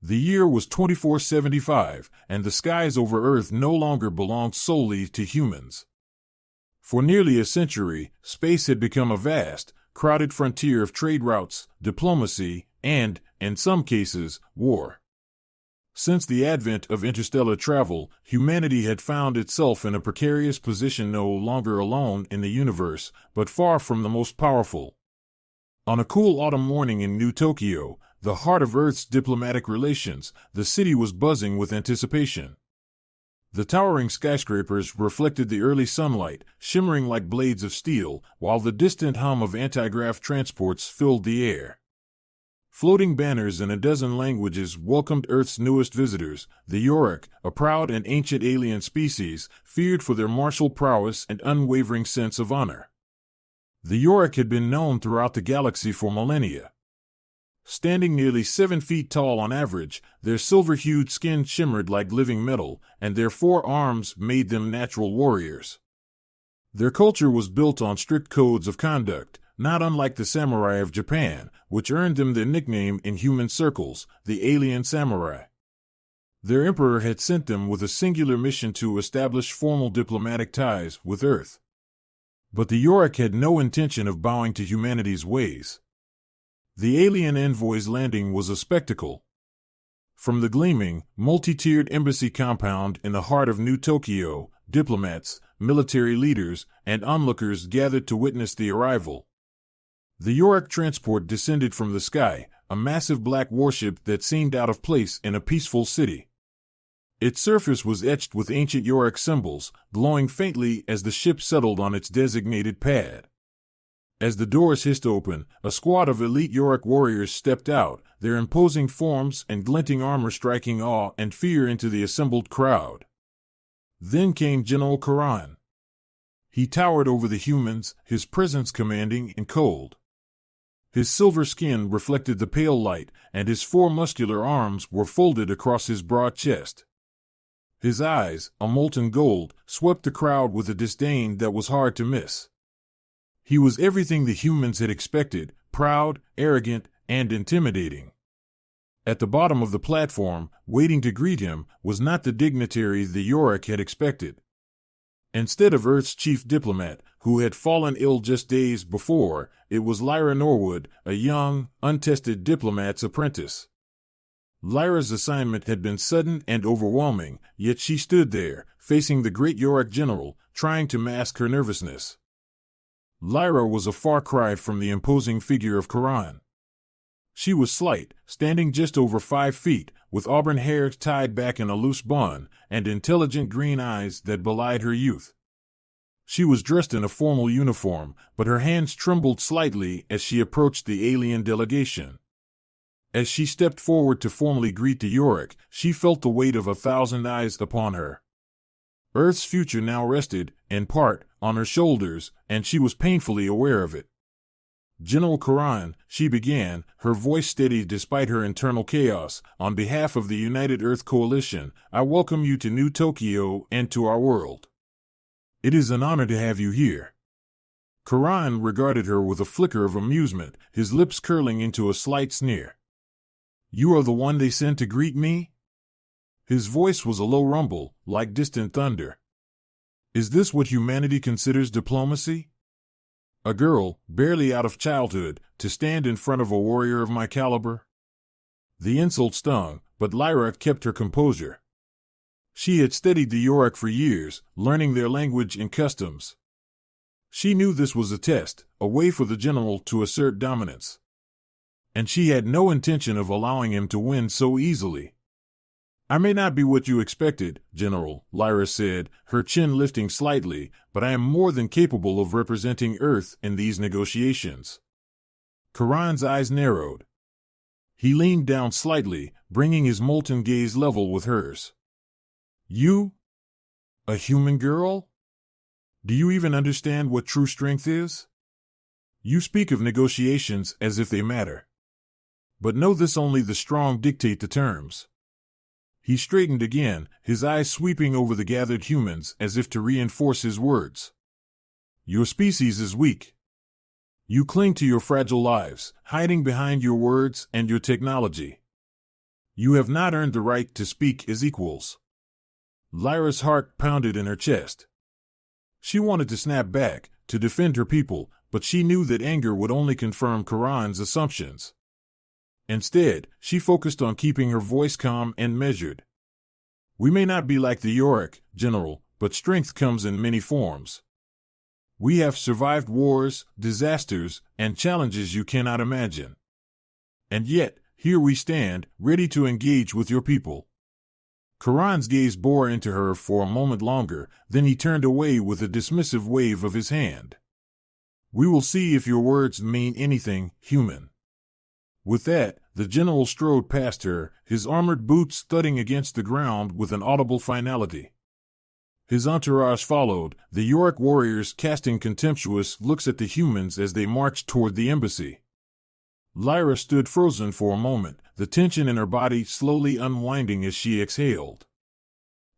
The year was 2475, and the skies over Earth no longer belonged solely to humans. For nearly a century, space had become a vast, crowded frontier of trade routes, diplomacy, and, in some cases, war. Since the advent of interstellar travel, humanity had found itself in a precarious position, no longer alone in the universe, but far from the most powerful. On a cool autumn morning in New Tokyo, the heart of Earth's diplomatic relations, the city was buzzing with anticipation. The towering skyscrapers reflected the early sunlight, shimmering like blades of steel, while the distant hum of anti-grav transports filled the air. Floating banners in a dozen languages welcomed Earth's newest visitors, the Orc, a proud and ancient alien species, feared for their martial prowess and unwavering sense of honor. The Orc had been known throughout the galaxy for millennia. Standing nearly 7 feet tall on average, their silver-hued skin shimmered like living metal, and their 4 arms made them natural warriors. Their culture was built on strict codes of conduct, not unlike the samurai of Japan, which earned them their nickname in human circles, the alien samurai. Their emperor had sent them with a singular mission to establish formal diplomatic ties with Earth. But the Yorick had no intention of bowing to humanity's ways. The alien envoy's landing was a spectacle. From the gleaming, multi-tiered embassy compound in the heart of New Tokyo, diplomats, military leaders, and onlookers gathered to witness the arrival. The Yorick transport descended from the sky, a massive black warship that seemed out of place in a peaceful city. Its surface was etched with ancient Yorick symbols, glowing faintly as the ship settled on its designated pad. As the doors hissed open, a squad of elite Yorick warriors stepped out, their imposing forms and glinting armor striking awe and fear into the assembled crowd. Then came General Karan. He towered over the humans, his presence commanding and cold. His silver skin reflected the pale light, and his 4 muscular arms were folded across his broad chest. His eyes, a molten gold, swept the crowd with a disdain that was hard to miss. He was everything the humans had expected, proud, arrogant, and intimidating. At the bottom of the platform, waiting to greet him, was not the dignitary the Yorick had expected. Instead of Earth's chief diplomat, who had fallen ill just days before, it was Lyra Norwood, a young, untested diplomat's apprentice. Lyra's assignment had been sudden and overwhelming, yet she stood there, facing the great Yorick general, trying to mask her nervousness. Lyra was a far cry from the imposing figure of Karan. She was slight, standing just over 5 feet, with auburn hair tied back in a loose bun, and intelligent green eyes that belied her youth. She was dressed in a formal uniform, but her hands trembled slightly as she approached the alien delegation. As she stepped forward to formally greet the Yorick, she felt the weight of 1,000 eyes upon her. Earth's future now rested, in part, on her shoulders, and she was painfully aware of it. General Karan, she began, her voice steady despite her internal chaos, on behalf of the United Earth Coalition, I welcome you to New Tokyo and to our world. It is an honor to have you here. Karan regarded her with a flicker of amusement, his lips curling into a slight sneer. You are the one they sent to greet me? His voice was a low rumble, like distant thunder. Is this what humanity considers diplomacy? A girl, barely out of childhood, to stand in front of a warrior of my caliber? The insult stung, but Lyra kept her composure. She had studied the Yorick for years, learning their language and customs. She knew this was a test, a way for the general to assert dominance. And she had no intention of allowing him to win so easily. I may not be what you expected, General, Lyra said, her chin lifting slightly, but I am more than capable of representing Earth in these negotiations. Karan's eyes narrowed. He leaned down slightly, bringing his molten gaze level with hers. You? A human girl? Do you even understand what true strength is? You speak of negotiations as if they matter. But know this: only the strong dictate the terms. He straightened again, his eyes sweeping over the gathered humans as if to reinforce his words. Your species is weak. You cling to your fragile lives, hiding behind your words and your technology. You have not earned the right to speak as equals. Lyra's heart pounded in her chest. She wanted to snap back, to defend her people, but she knew that anger would only confirm Karan's assumptions. Instead, she focused on keeping her voice calm and measured. We may not be like the Yorick, General, but strength comes in many forms. We have survived wars, disasters, and challenges you cannot imagine. And yet, here we stand, ready to engage with your people. Karan's gaze bore into her for a moment longer, then he turned away with a dismissive wave of his hand. We will see if your words mean anything, human. With that, the general strode past her, his armored boots thudding against the ground with an audible finality. His entourage followed, the Yorick warriors casting contemptuous looks at the humans as they marched toward the embassy. Lyra stood frozen for a moment, the tension in her body slowly unwinding as she exhaled.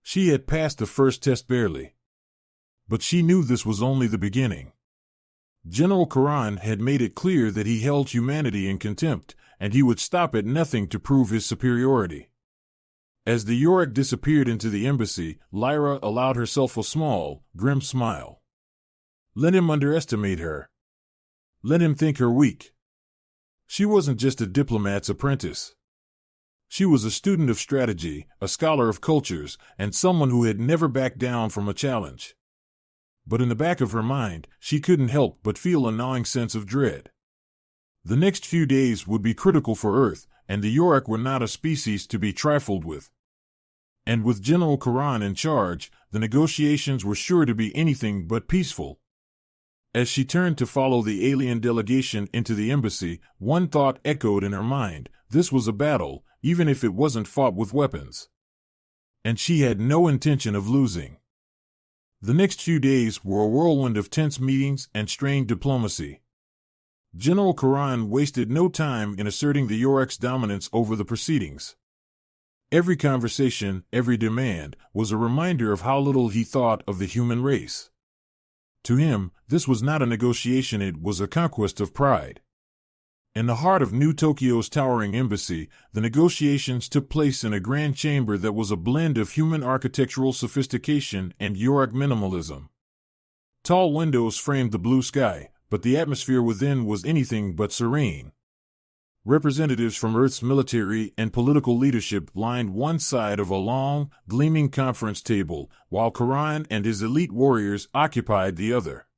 She had passed the first test barely. But she knew this was only the beginning. General Karan had made it clear that he held humanity in contempt, and he would stop at nothing to prove his superiority. As the Yorick disappeared into the embassy, Lyra allowed herself a small, grim smile. Let him underestimate her. Let him think her weak. She wasn't just a diplomat's apprentice. She was a student of strategy, a scholar of cultures, and someone who had never backed down from a challenge. But in the back of her mind, she couldn't help but feel a gnawing sense of dread. The next few days would be critical for Earth, and the Yorick were not a species to be trifled with. And with General Karan in charge, the negotiations were sure to be anything but peaceful. As she turned to follow the alien delegation into the embassy, one thought echoed in her mind: this was a battle, even if it wasn't fought with weapons. And she had no intention of losing. The next few days were a whirlwind of tense meetings and strained diplomacy. General Karan wasted no time in asserting the Yorick's dominance over the proceedings. Every conversation, every demand, was a reminder of how little he thought of the human race. To him, this was not a negotiation, it was a conquest of pride. In the heart of New Tokyo's towering embassy, the negotiations took place in a grand chamber that was a blend of human architectural sophistication and Yorick minimalism. Tall windows framed the blue sky, but the atmosphere within was anything but serene. Representatives from Earth's military and political leadership lined one side of a long, gleaming conference table, while Karan and his elite warriors occupied the other.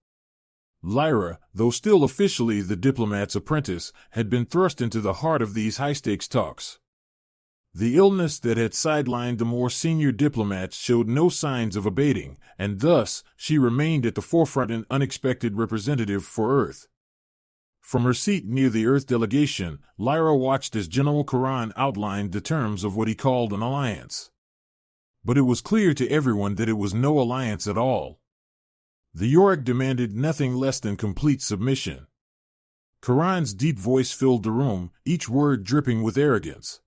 Lyra, though still officially the diplomat's apprentice, had been thrust into the heart of these high-stakes talks. The illness that had sidelined the more senior diplomats showed no signs of abating, and thus she remained at the forefront, an unexpected representative for Earth. From her seat near the Earth delegation, Lyra watched as General Karan outlined the terms of what he called an alliance. But it was clear to everyone that it was no alliance at all. The Yorick demanded nothing less than complete submission. Karan's deep voice filled the room, each word dripping with arrogance.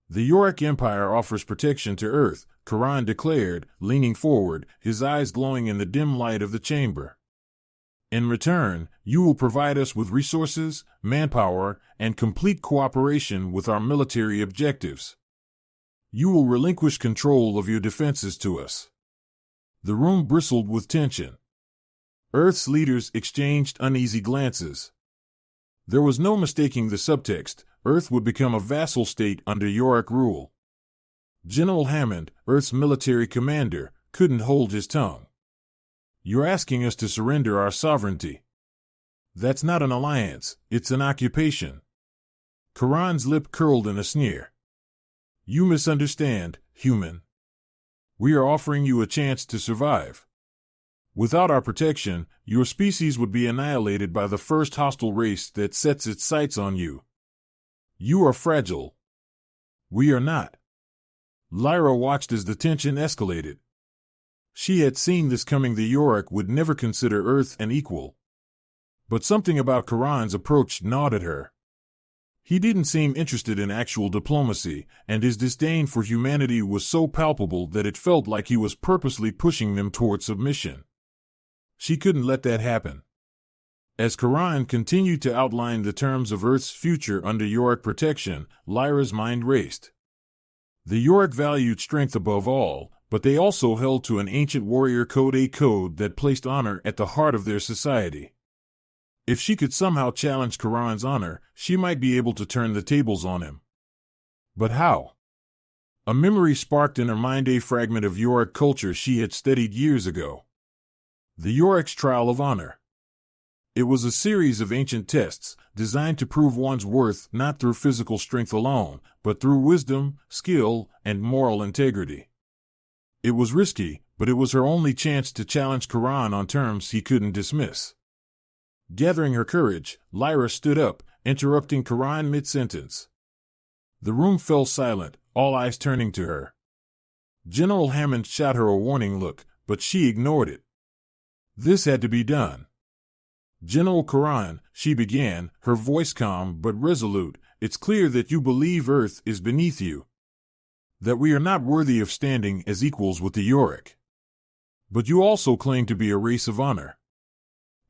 The Yorick Empire offers protection to Earth, Karan declared, leaning forward, his eyes glowing in the dim light of the chamber. In return, you will provide us with resources, manpower, and complete cooperation with our military objectives. You will relinquish control of your defenses to us. The room bristled with tension. Earth's leaders exchanged uneasy glances. There was no mistaking the subtext: Earth would become a vassal state under Yorick rule. General Hammond, Earth's military commander, couldn't hold his tongue. You're asking us to surrender our sovereignty. That's not an alliance, it's an occupation. Karan's lip curled in a sneer. You misunderstand, human. We are offering you a chance to survive. Without our protection, your species would be annihilated by the first hostile race that sets its sights on you. You are fragile. We are not. Lyra watched as the tension escalated. She had seen this coming. The Yorick would never consider Earth an equal. But something about Karan's approach gnawed at her. He didn't seem interested in actual diplomacy, and his disdain for humanity was so palpable that it felt like he was purposely pushing them toward submission. She couldn't let that happen. As Karan continued to outline the terms of Earth's future under Yorick protection, Lyra's mind raced. The Yorick valued strength above all, but they also held to an ancient warrior code, a code that placed honor at the heart of their society. If she could somehow challenge Karan's honor, she might be able to turn the tables on him. But how? A memory sparked in her mind, a fragment of Yorick culture she had studied years ago. The Yorick's Trial of Honor. It was a series of ancient tests, designed to prove one's worth not through physical strength alone, but through wisdom, skill, and moral integrity. It was risky, but it was her only chance to challenge Karan on terms he couldn't dismiss. Gathering her courage, Lyra stood up, interrupting Karan mid-sentence. The room fell silent, all eyes turning to her. General Hammond shot her a warning look, but she ignored it. This had to be done. General Karan, she began, her voice calm but resolute, it's clear that you believe Earth is beneath you. That we are not worthy of standing as equals with the Yorick. But you also claim to be a race of honor.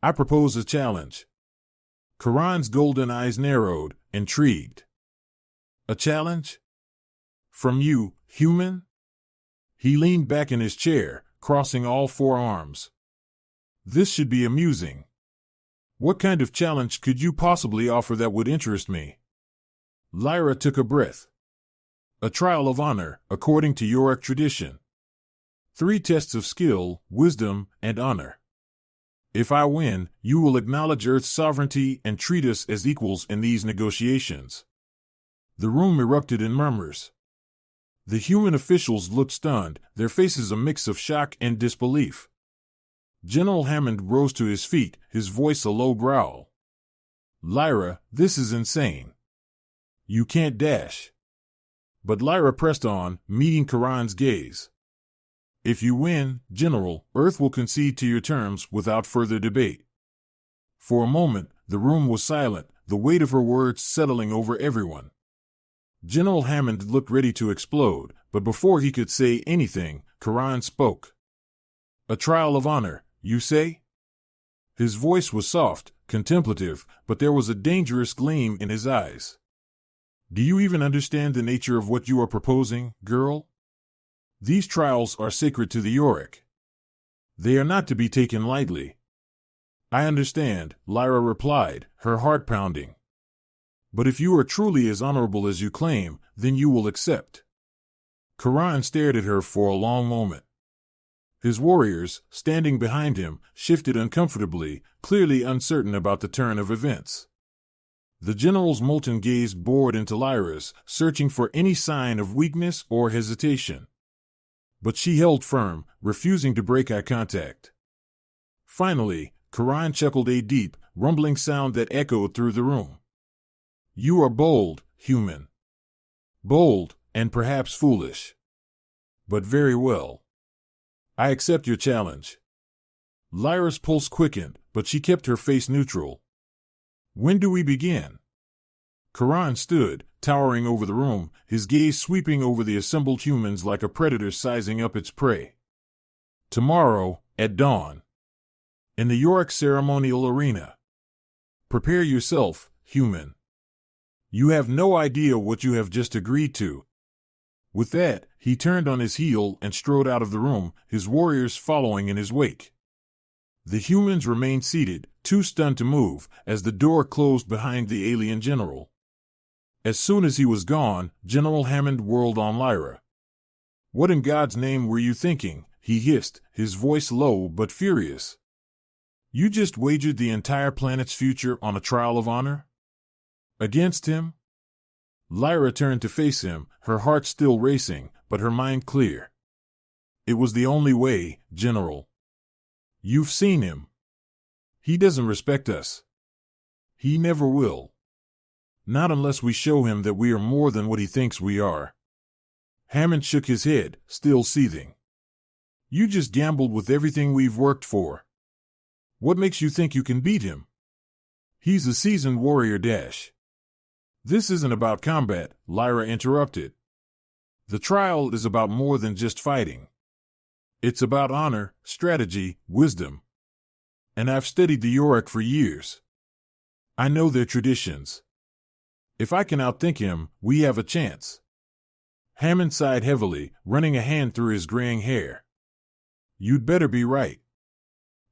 I propose a challenge. Karan's golden eyes narrowed, intrigued. A challenge? From you, human? He leaned back in his chair, crossing all four arms. This should be amusing. What kind of challenge could you possibly offer that would interest me? Lyra took a breath. A trial of honor, according to Yorick tradition. 3 tests of skill, wisdom, and honor. If I win, you will acknowledge Earth's sovereignty and treat us as equals in these negotiations. The room erupted in murmurs. The human officials looked stunned, their faces a mix of shock and disbelief. General Hammond rose to his feet, his voice a low growl. Lyra, this is insane. You can't dash. But Lyra pressed on, meeting Karan's gaze. If you win, General, Earth will concede to your terms without further debate. For a moment, the room was silent, the weight of her words settling over everyone. General Hammond looked ready to explode, but before he could say anything, Karan spoke. A trial of honor, you say? His voice was soft, contemplative, but there was a dangerous gleam in his eyes. Do you even understand the nature of what you are proposing, girl? These trials are sacred to the Yorick. They are not to be taken lightly. I understand, Lyra replied, her heart pounding. But if you are truly as honorable as you claim, then you will accept. Karan stared at her for a long moment. His warriors, standing behind him, shifted uncomfortably, clearly uncertain about the turn of events. The general's molten gaze bored into Lyra's, searching for any sign of weakness or hesitation. But she held firm, refusing to break eye contact. Finally, Karan chuckled, a deep, rumbling sound that echoed through the room. You are bold, human. Bold, and perhaps foolish. But very well. I accept your challenge. Lyra's pulse quickened, but she kept her face neutral. When do we begin? Karan stood, towering over the room, his gaze sweeping over the assembled humans like a predator sizing up its prey. Tomorrow, at dawn. In the Yorick ceremonial arena. Prepare yourself, human. You have no idea what you have just agreed to. With that, he turned on his heel and strode out of the room, his warriors following in his wake. The humans remained seated, too stunned to move, as the door closed behind the alien general. As soon as he was gone, General Hammond whirled on Lyra. What in God's name were you thinking? He hissed, his voice low but furious. You just wagered the entire planet's future on a trial of honor? Against him? Lyra turned to face him, her heart still racing, but her mind clear. It was the only way, General. You've seen him. He doesn't respect us. He never will. Not unless we show him that we are more than what he thinks we are. Hammond shook his head, still seething. You just gambled with everything we've worked for. What makes you think you can beat him? He's a seasoned warrior dash. This isn't about combat, Lyra interrupted. The trial is about more than just fighting. It's about honor, strategy, wisdom. And I've studied the Yorick for years. I know their traditions. If I can outthink him, we have a chance. Hammond sighed heavily, running a hand through his graying hair. You'd better be right.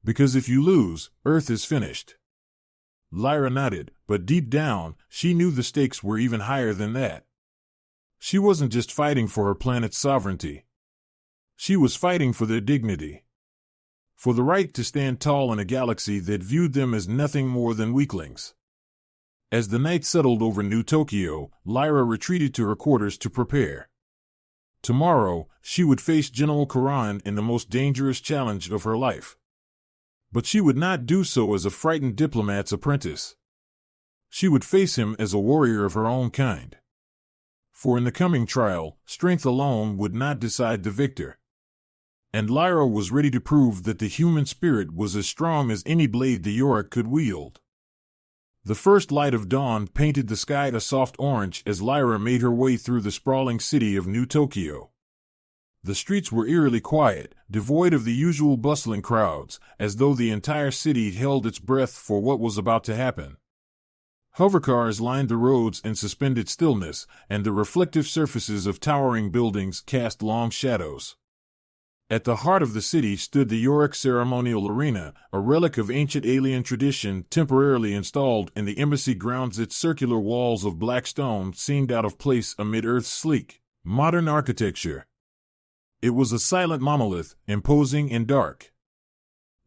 Because if you lose, Earth is finished. Lyra nodded, but deep down, she knew the stakes were even higher than that. She wasn't just fighting for her planet's sovereignty. She was fighting for their dignity. For the right to stand tall in a galaxy that viewed them as nothing more than weaklings. As the night settled over New Tokyo, Lyra retreated to her quarters to prepare. Tomorrow, she would face General Karan in the most dangerous challenge of her life. But she would not do so as a frightened diplomat's apprentice. She would face him as a warrior of her own kind. For in the coming trial, strength alone would not decide the victor. And Lyra was ready to prove that the human spirit was as strong as any blade the Yorick could wield. The first light of dawn painted the sky a soft orange as Lyra made her way through the sprawling city of New Tokyo. The streets were eerily quiet, devoid of the usual bustling crowds, as though the entire city held its breath for what was about to happen. Hovercars lined the roads in suspended stillness, and the reflective surfaces of towering buildings cast long shadows. At the heart of the city stood the Yorick Ceremonial Arena, a relic of ancient alien tradition temporarily installed in the embassy grounds. Its circular walls of black stone seemed out of place amid Earth's sleek, modern architecture. It was a silent monolith, imposing and dark.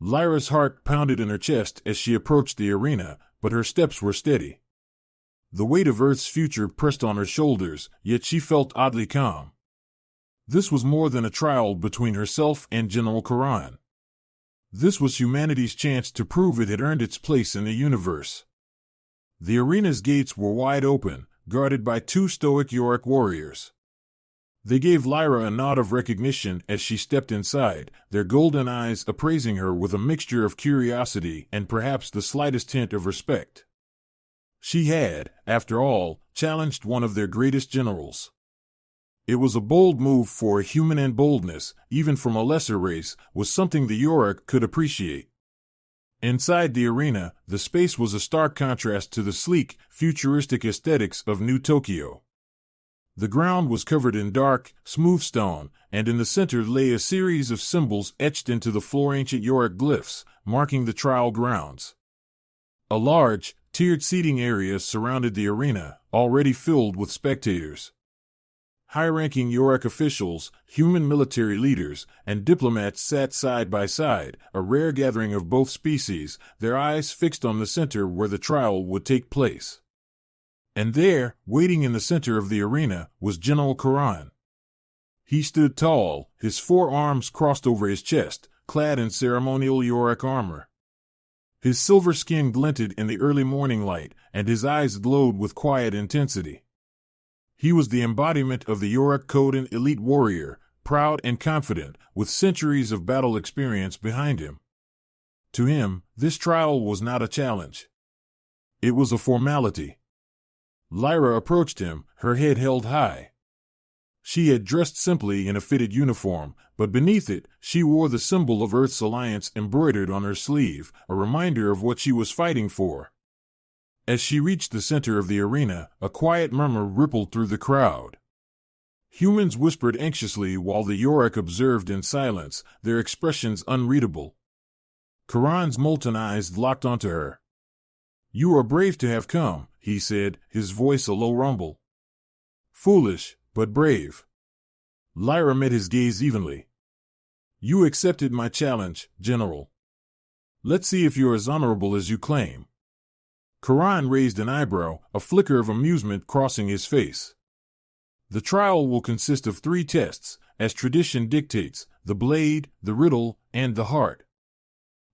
Lyra's heart pounded in her chest as she approached the arena, but her steps were steady. The weight of Earth's future pressed on her shoulders, yet she felt oddly calm. This was more than a trial between herself and General Karan. This was humanity's chance to prove it had earned its place in the universe. The arena's gates were wide open, guarded by two stoic Yorick warriors. They gave Lyra a nod of recognition as she stepped inside, their golden eyes appraising her with a mixture of curiosity and perhaps the slightest hint of respect. She had, after all, challenged one of their greatest generals. It was a bold move for a human, and boldness, even from a lesser race, was something the Yorick could appreciate. Inside the arena, the space was a stark contrast to the sleek, futuristic aesthetics of New Tokyo. The ground was covered in dark, smooth stone, and in the center lay a series of symbols etched into the floor, ancient Yorick glyphs, marking the trial grounds. A large, tiered seating area surrounded the arena, already filled with spectators. High-ranking Yorick officials, human military leaders, and diplomats sat side by side, a rare gathering of both species, their eyes fixed on the center where the trial would take place. And there, waiting in the center of the arena, was General Karan. He stood tall, his forearms crossed over his chest, clad in ceremonial Yorick armor. His silver skin glinted in the early morning light, and his eyes glowed with quiet intensity. He was the embodiment of the Yorick code, an elite warrior, proud and confident, with centuries of battle experience behind him. To him, this trial was not a challenge. It was a formality. Lyra approached him, her head held high. She had dressed simply in a fitted uniform, but beneath it, she wore the symbol of Earth's alliance embroidered on her sleeve, a reminder of what she was fighting for. As she reached the center of the arena, a quiet murmur rippled through the crowd. Humans whispered anxiously while the Yorick observed in silence, their expressions unreadable. Karan's molten eyes locked onto her. "You are brave to have come," he said, his voice a low rumble. "Foolish, but brave." Lyra met his gaze evenly. "You accepted my challenge, General. Let's see if you're as honorable as you claim." Karan raised an eyebrow, a flicker of amusement crossing his face. "The trial will consist of 3 tests, as tradition dictates: the blade, the riddle, and the heart.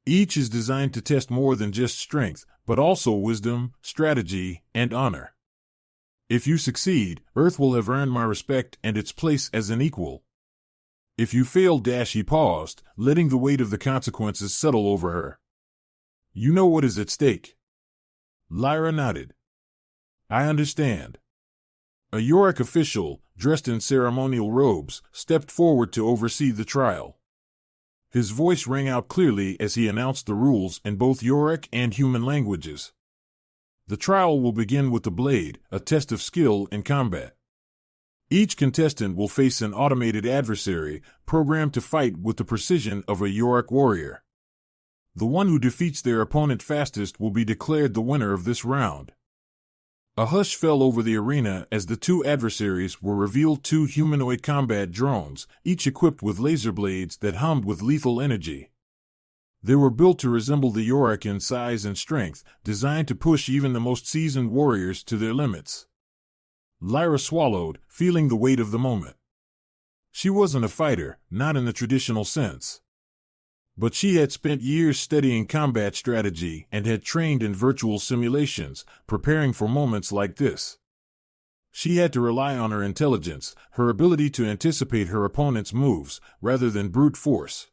Each is designed to test more than just strength, but also wisdom, strategy, and honor. If you succeed, Earth will have earned my respect and its place as an equal. If you fail, he paused, letting the weight of the consequences settle over her. You know what is at stake." Lyra nodded. "I understand." A Yorick official, dressed in ceremonial robes, stepped forward to oversee the trial. His voice rang out clearly as he announced the rules in both Yorick and human languages. "The trial will begin with the blade, a test of skill in combat. Each contestant will face an automated adversary, programmed to fight with the precision of a Yorick warrior. The one who defeats their opponent fastest will be declared the winner of this round. A hush fell over the arena as the two adversaries were revealed, two humanoid combat drones, each equipped with laser blades that hummed with lethal energy. They were built to resemble the Yorick in size and strength, designed to push even the most seasoned warriors to their limits. Lyra swallowed, feeling the weight of the moment. She wasn't a fighter, not in the traditional sense. But she had spent years studying combat strategy and had trained in virtual simulations, preparing for moments like this. She had to rely on her intelligence, her ability to anticipate her opponent's moves, rather than brute force.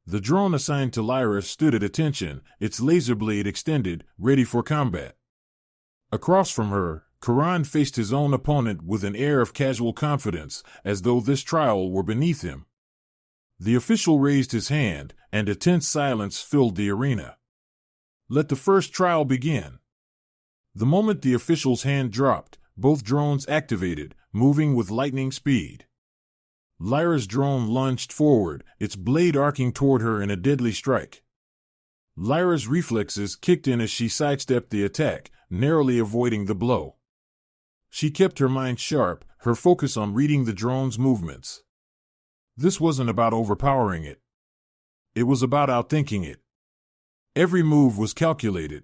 The drone assigned to Lyra stood at attention, its laser blade extended, ready for combat. Across from her, Karan faced his own opponent with an air of casual confidence, as though this trial were beneath him. The official raised his hand, and a tense silence filled the arena. Let the first trial begin. The moment the official's hand dropped, both drones activated, moving with lightning speed. Lyra's drone lunged forward, its blade arcing toward her in a deadly strike. Lyra's reflexes kicked in as she sidestepped the attack, narrowly avoiding the blow. She kept her mind sharp, her focus on reading the drone's movements. This wasn't about overpowering it. It was about outthinking it. Every move was calculated.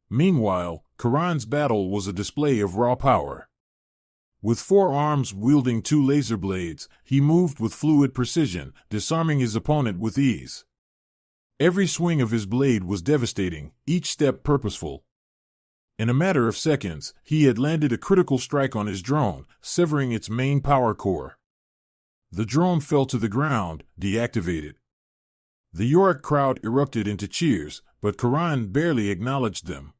Meanwhile, Karan's battle was a display of raw power. With 4 arms wielding 2 laser blades, he moved with fluid precision, disarming his opponent with ease. Every swing of his blade was devastating, each step purposeful. In a matter of seconds, he had landed a critical strike on his drone, severing its main power core. The drone fell to the ground, deactivated. The Yorick crowd erupted into cheers, but Karan barely acknowledged them.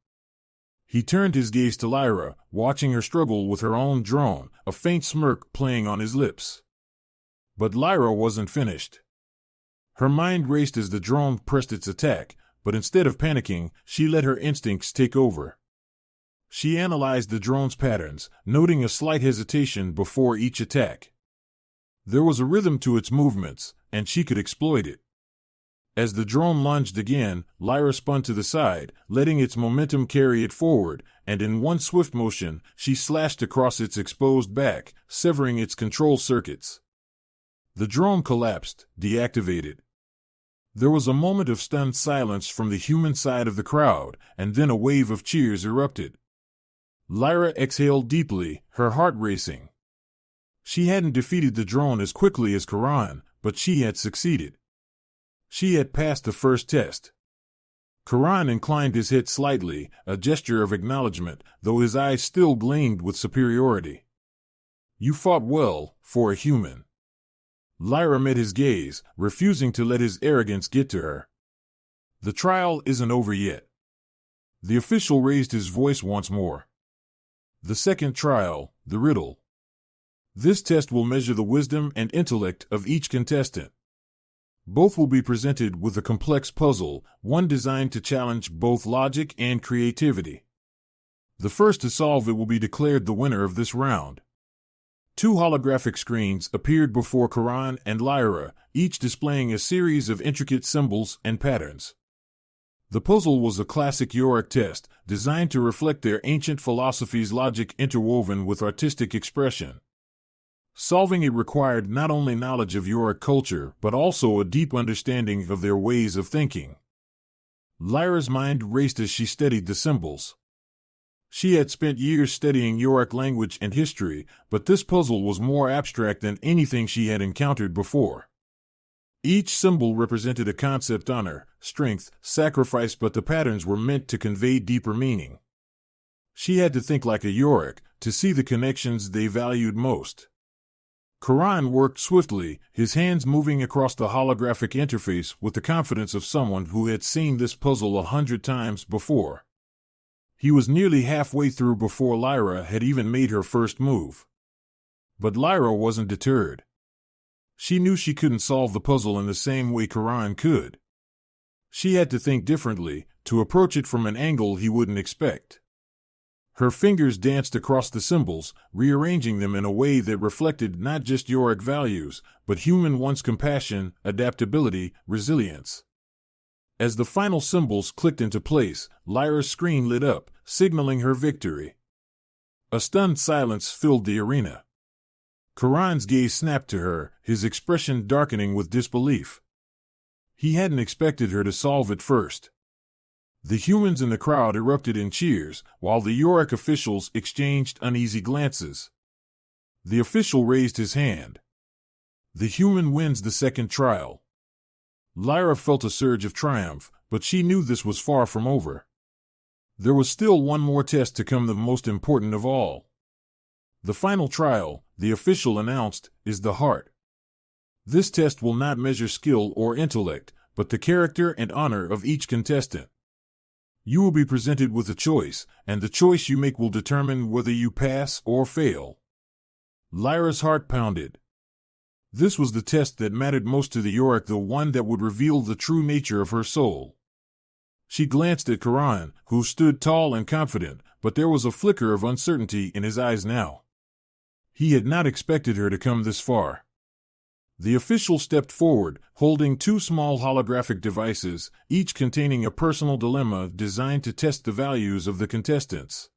He turned his gaze to Lyra, watching her struggle with her own drone, a faint smirk playing on his lips. But Lyra wasn't finished. Her mind raced as the drone pressed its attack, but instead of panicking, she let her instincts take over. She analyzed the drone's patterns, noting a slight hesitation before each attack. There was a rhythm to its movements, and she could exploit it. As the drone lunged again, Lyra spun to the side, letting its momentum carry it forward, and in one swift motion, she slashed across its exposed back, severing its control circuits. The drone collapsed, deactivated. There was a moment of stunned silence from the human side of the crowd, and then a wave of cheers erupted. Lyra exhaled deeply, her heart racing. She hadn't defeated the drone as quickly as Karan, but she had succeeded. She had passed the first test. Karan inclined his head slightly, a gesture of acknowledgement, though his eyes still gleamed with superiority. You fought well, for a human. Lyra met his gaze, refusing to let his arrogance get to her. The trial isn't over yet. The official raised his voice once more. The second trial, the riddle. This test will measure the wisdom and intellect of each contestant. Both will be presented with a complex puzzle, one designed to challenge both logic and creativity. The first to solve it will be declared the winner of this round. 2 holographic screens appeared before Karan and Lyra, each displaying a series of intricate symbols and patterns. The puzzle was a classic Yorick test, designed to reflect their ancient philosophy's logic interwoven with artistic expression. Solving it required not only knowledge of Yorick culture, but also a deep understanding of their ways of thinking. Lyra's mind raced as she studied the symbols. She had spent years studying Yorick language and history, but this puzzle was more abstract than anything she had encountered before. Each symbol represented a concept: honor, strength, sacrifice, but the patterns were meant to convey deeper meaning. She had to think like a Yorick, to see the connections they valued most. Karan worked swiftly, his hands moving across the holographic interface with the confidence of someone who had seen this puzzle 100 times before. He was nearly halfway through before Lyra had even made her first move. But Lyra wasn't deterred. She knew she couldn't solve the puzzle in the same way Karan could. She had to think differently, to approach it from an angle he wouldn't expect. Her fingers danced across the symbols, rearranging them in a way that reflected not just Yorick values, but human one's compassion, adaptability, resilience. As the final symbols clicked into place, Lyra's screen lit up, signaling her victory. A stunned silence filled the arena. Karan's gaze snapped to her, his expression darkening with disbelief. He hadn't expected her to solve it first. The humans in the crowd erupted in cheers, while the Yorick officials exchanged uneasy glances. The official raised his hand. The human wins the second trial. Lyra felt a surge of triumph, but she knew this was far from over. There was still one more test to come, the most important of all. The final trial, the official announced, is the heart. This test will not measure skill or intellect, but the character and honor of each contestant. You will be presented with a choice, and the choice you make will determine whether you pass or fail. Lyra's heart pounded. This was the test that mattered most to the Yorick, the one that would reveal the true nature of her soul. She glanced at Karan, who stood tall and confident, but there was a flicker of uncertainty in his eyes now. He had not expected her to come this far. The official stepped forward, holding two small holographic devices, each containing a personal dilemma designed to test the values of the contestants.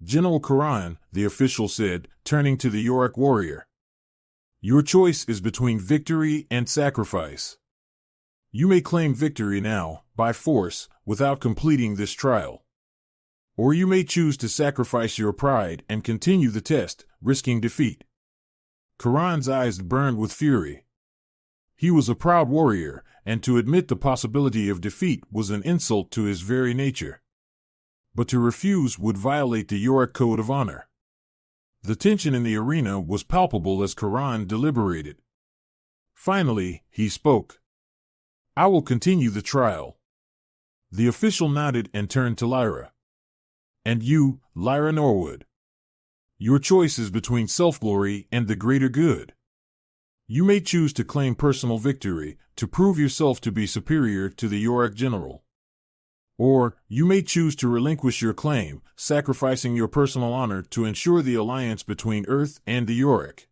General Karan, the official said, turning to the Yorick warrior. Your choice is between victory and sacrifice. You may claim victory now, by force, without completing this trial. Or you may choose to sacrifice your pride and continue the test, risking defeat. Karan's eyes burned with fury. He was a proud warrior, and to admit the possibility of defeat was an insult to his very nature. But to refuse would violate the Yorick code of honor. The tension in the arena was palpable as Karan deliberated. Finally, he spoke. I will continue the trial. The official nodded and turned to Lyra. And you, Lyra Norwood. Your choice is between self-glory and the greater good. You may choose to claim personal victory, to prove yourself to be superior to the Yorick general. Or, you may choose to relinquish your claim, sacrificing your personal honor to ensure the alliance between Earth and the Yorick.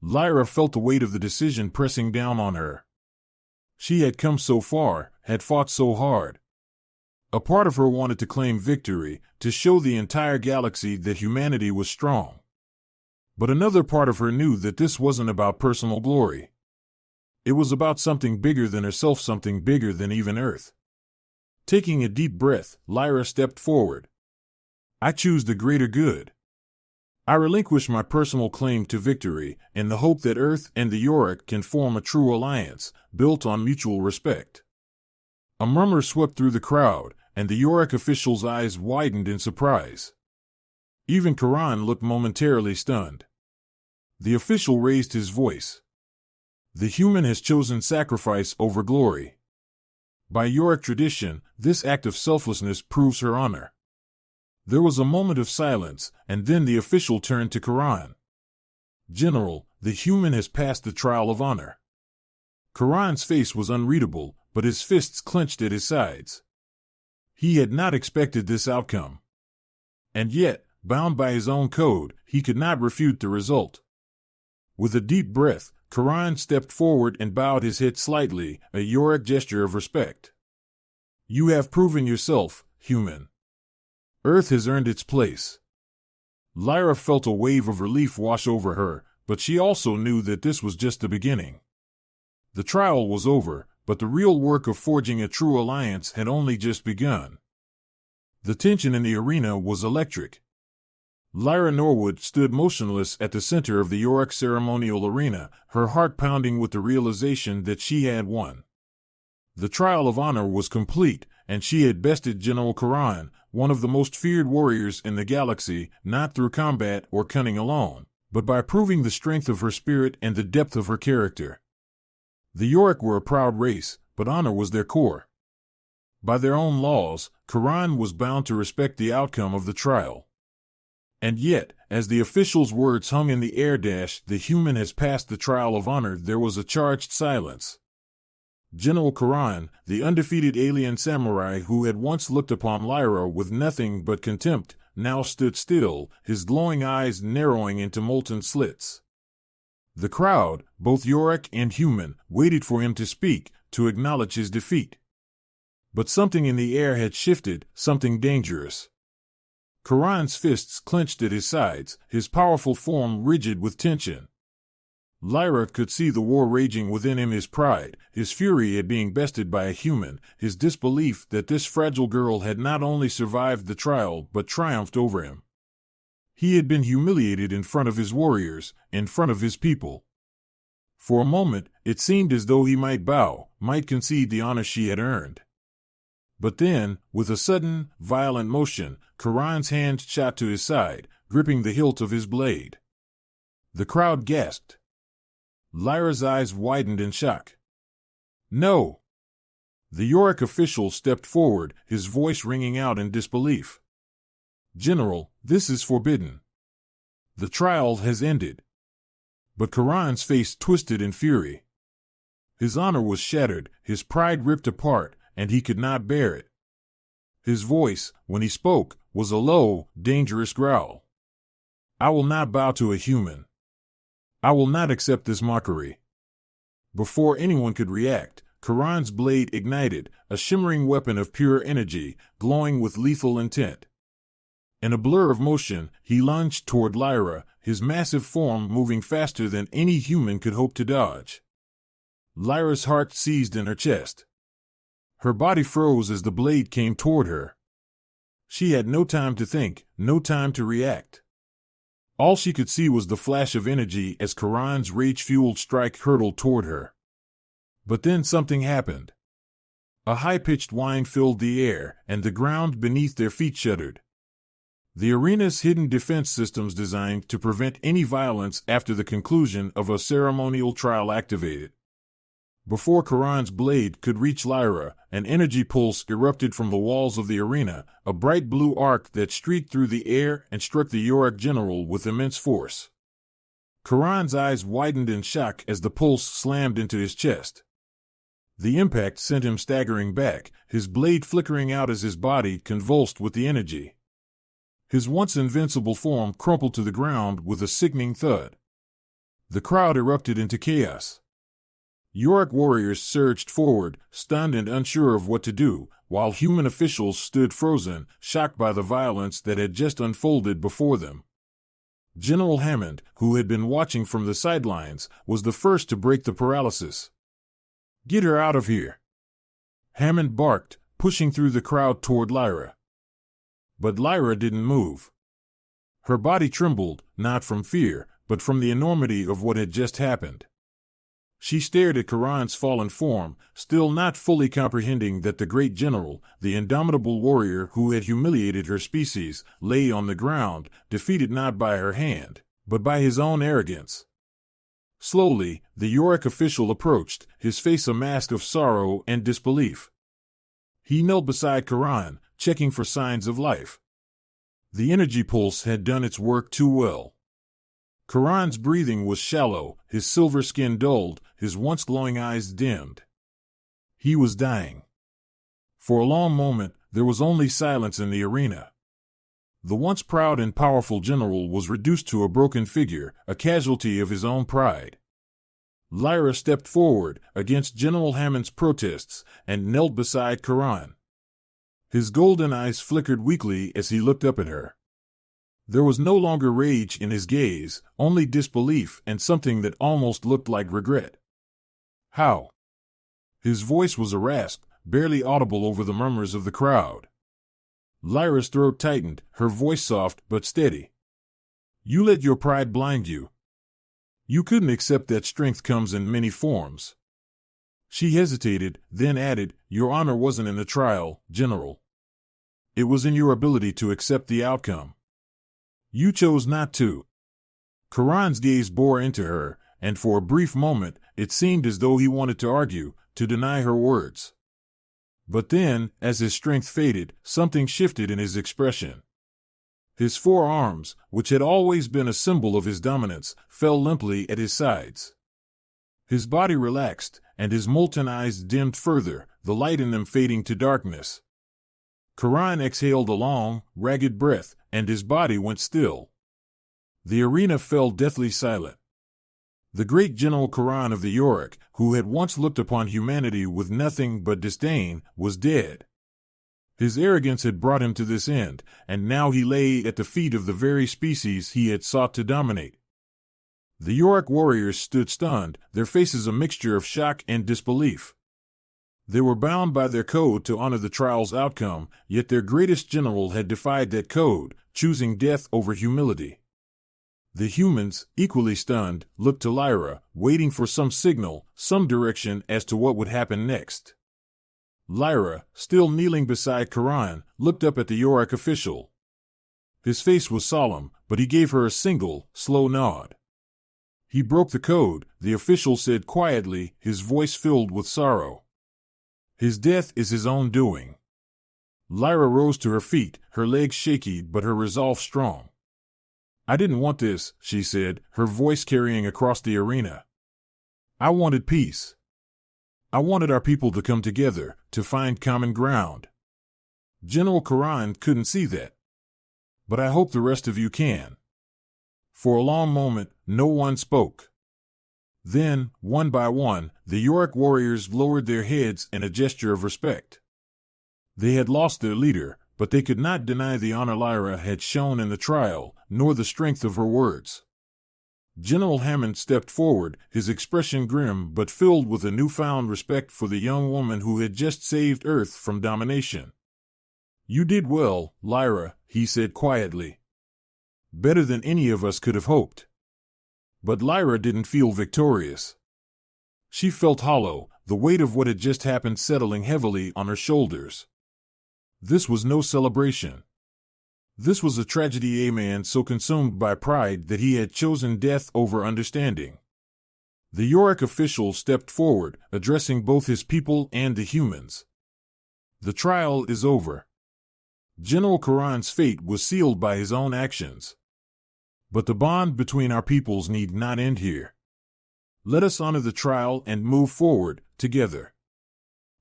Lyra felt the weight of the decision pressing down on her. She had come so far, had fought so hard. A part of her wanted to claim victory, to show the entire galaxy that humanity was strong. But another part of her knew that this wasn't about personal glory. It was about something bigger than herself, something bigger than even Earth. Taking a deep breath, Lyra stepped forward. I choose the greater good. I relinquish my personal claim to victory in the hope that Earth and the Yorick can form a true alliance, built on mutual respect. A murmur swept through the crowd, and the Yorick official's eyes widened in surprise. Even Karan looked momentarily stunned. The official raised his voice. The human has chosen sacrifice over glory. By Yorick tradition, this act of selflessness proves her honor. There was a moment of silence, and then the official turned to Karan. General, the human has passed the trial of honor. Karan's face was unreadable, but his fists clenched at his sides. He had not expected this outcome. And yet, bound by his own code, he could not refute the result. With a deep breath, Karan stepped forward and bowed his head slightly, a Yorick gesture of respect. You have proven yourself, human. Earth has earned its place. Lyra felt a wave of relief wash over her, but she also knew that this was just the beginning. The trial was over, but the real work of forging a true alliance had only just begun. The tension in the arena was electric. Lyra Norwood stood motionless at the center of the Yorick ceremonial arena, her heart pounding with the realization that she had won. The trial of honor was complete, and she had bested General Karan, one of the most feared warriors in the galaxy, not through combat or cunning alone, but by proving the strength of her spirit and the depth of her character. The Yorick were a proud race, but honor was their core. By their own laws, Karan was bound to respect the outcome of the trial. And yet, as the official's words hung in the air, the human has passed the trial of honor, there was a charged silence. General Karan, the undefeated alien samurai who had once looked upon Lyra with nothing but contempt, now stood still, his glowing eyes narrowing into molten slits. The crowd, both Yorick and human, waited for him to speak, to acknowledge his defeat. But something in the air had shifted, something dangerous. Karan's fists clenched at his sides, his powerful form rigid with tension. Lyra could see the war raging within him, his pride, his fury at being bested by a human, his disbelief that this fragile girl had not only survived the trial but triumphed over him. He had been humiliated in front of his warriors, in front of his people. For a moment, it seemed as though he might bow, might concede the honor she had earned. But then, with a sudden, violent motion, Karan's hand shot to his side, gripping the hilt of his blade. The crowd gasped. Lyra's eyes widened in shock. "No!" The Yorick official stepped forward, his voice ringing out in disbelief. "General, this is forbidden. The trial has ended." But Karan's face twisted in fury. His honor was shattered, his pride ripped apart, and he could not bear it. His voice, when he spoke, was a low, dangerous growl. "I will not bow to a human. I will not accept this mockery." Before anyone could react, Karan's blade ignited, a shimmering weapon of pure energy, glowing with lethal intent. In a blur of motion, he lunged toward Lyra, his massive form moving faster than any human could hope to dodge. Lyra's heart seized in her chest. Her body froze as the blade came toward her. She had no time to think, no time to react. All she could see was the flash of energy as Karan's rage-fueled strike hurtled toward her. But then something happened. A high-pitched whine filled the air, and the ground beneath their feet shuddered. The arena's hidden defense systems designed to prevent any violence after the conclusion of a ceremonial trial activated. Before Karan's blade could reach Lyra, an energy pulse erupted from the walls of the arena, a bright blue arc that streaked through the air and struck the Yorick general with immense force. Karan's eyes widened in shock as the pulse slammed into his chest. The impact sent him staggering back, his blade flickering out as his body convulsed with the energy. His once invincible form crumpled to the ground with a sickening thud. The crowd erupted into chaos. Yorick warriors surged forward, stunned and unsure of what to do, while human officials stood frozen, shocked by the violence that had just unfolded before them. General Hammond, who had been watching from the sidelines, was the first to break the paralysis. "Get her out of here!" Hammond barked, pushing through the crowd toward Lyra. But Lyra didn't move. Her body trembled, not from fear, but from the enormity of what had just happened. She stared at Karan's fallen form, still not fully comprehending that the great general, the indomitable warrior who had humiliated her species, lay on the ground, defeated not by her hand, but by his own arrogance. Slowly, the Yorick official approached, his face a mask of sorrow and disbelief. He knelt beside Karan, checking for signs of life. The energy pulse had done its work too well. Karan's breathing was shallow, his silver skin dulled, his once glowing eyes dimmed. He was dying. For a long moment, there was only silence in the arena. The once proud and powerful general was reduced to a broken figure, a casualty of his own pride. Lyra stepped forward, against General Hammond's protests, and knelt beside Karan. His golden eyes flickered weakly as he looked up at her. There was no longer rage in his gaze, only disbelief and something that almost looked like regret. "How?" His voice was a rasp, barely audible over the murmurs of the crowd. Lyra's throat tightened, her voice soft but steady. "You let your pride blind you. You couldn't accept that strength comes in many forms." She hesitated, then added, "Your honor wasn't in the trial, General. It was in your ability to accept the outcome. You chose not to." Karan's gaze bore into her, and for a brief moment, it seemed as though he wanted to argue, to deny her words. But then, as his strength faded, something shifted in his expression. His forearms, which had always been a symbol of his dominance, fell limply at his sides. His body relaxed, and his molten eyes dimmed further, the light in them fading to darkness. Karan exhaled a long, ragged breath, and his body went still. The arena fell deathly silent. The great General Karan of the Yorick, who had once looked upon humanity with nothing but disdain, was dead. His arrogance had brought him to this end, and now he lay at the feet of the very species he had sought to dominate. The Yorick warriors stood stunned, their faces a mixture of shock and disbelief. They were bound by their code to honor the trial's outcome, yet their greatest general had defied that code, choosing death over humility. The humans, equally stunned, looked to Lyra, waiting for some signal, some direction as to what would happen next. Lyra, still kneeling beside Karan, looked up at the Yorick official. His face was solemn, but he gave her a single, slow nod. He broke the code, the official said quietly, his voice filled with sorrow. His death is his own doing. Lyra rose to her feet, her legs shaky but her resolve strong. I didn't want this, she said, her voice carrying across the arena. I wanted peace. I wanted our people to come together, to find common ground. General Karan couldn't see that. But I hope the rest of you can. For a long moment, no one spoke. Then, one by one, the Yorick warriors lowered their heads in a gesture of respect. They had lost their leader, but they could not deny the honor Lyra had shown in the trial, nor the strength of her words. General Hammond stepped forward, his expression grim but filled with a newfound respect for the young woman who had just saved Earth from domination. You did well, Lyra, he said quietly. Better than any of us could have hoped. But Lyra didn't feel victorious. She felt hollow, the weight of what had just happened settling heavily on her shoulders. This was no celebration. This was a tragedy, a man so consumed by pride that he had chosen death over understanding. The Yorick official stepped forward, addressing both his people and the humans. The trial is over. General Karan's fate was sealed by his own actions. But the bond between our peoples need not end here. Let us honor the trial and move forward, together.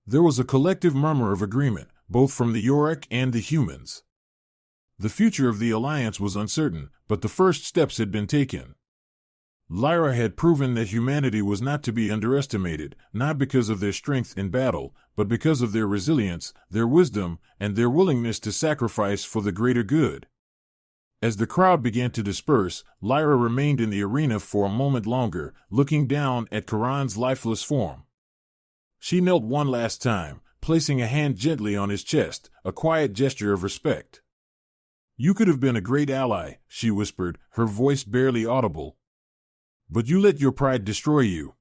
There was a collective murmur of agreement, both from the Yorick and the humans. The future of the alliance was uncertain, but the first steps had been taken. Lyra had proven that humanity was not to be underestimated, not because of their strength in battle, but because of their resilience, their wisdom, and their willingness to sacrifice for the greater good. As the crowd began to disperse, Lyra remained in the arena for a moment longer, looking down at Karan's lifeless form. She knelt one last time, placing a hand gently on his chest, a quiet gesture of respect. You could have been a great ally, she whispered, her voice barely audible. But you let your pride destroy you.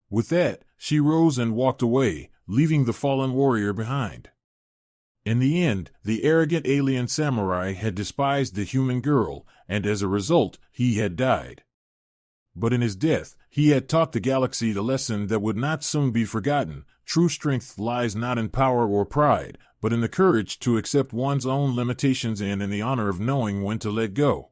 With that, she rose and walked away, leaving the fallen warrior behind. In the end, the arrogant alien samurai had despised the human girl, and as a result, he had died. But in his death, he had taught the galaxy the lesson that would not soon be forgotten. True strength lies not in power or pride, but in the courage to accept one's own limitations and in the honor of knowing when to let go.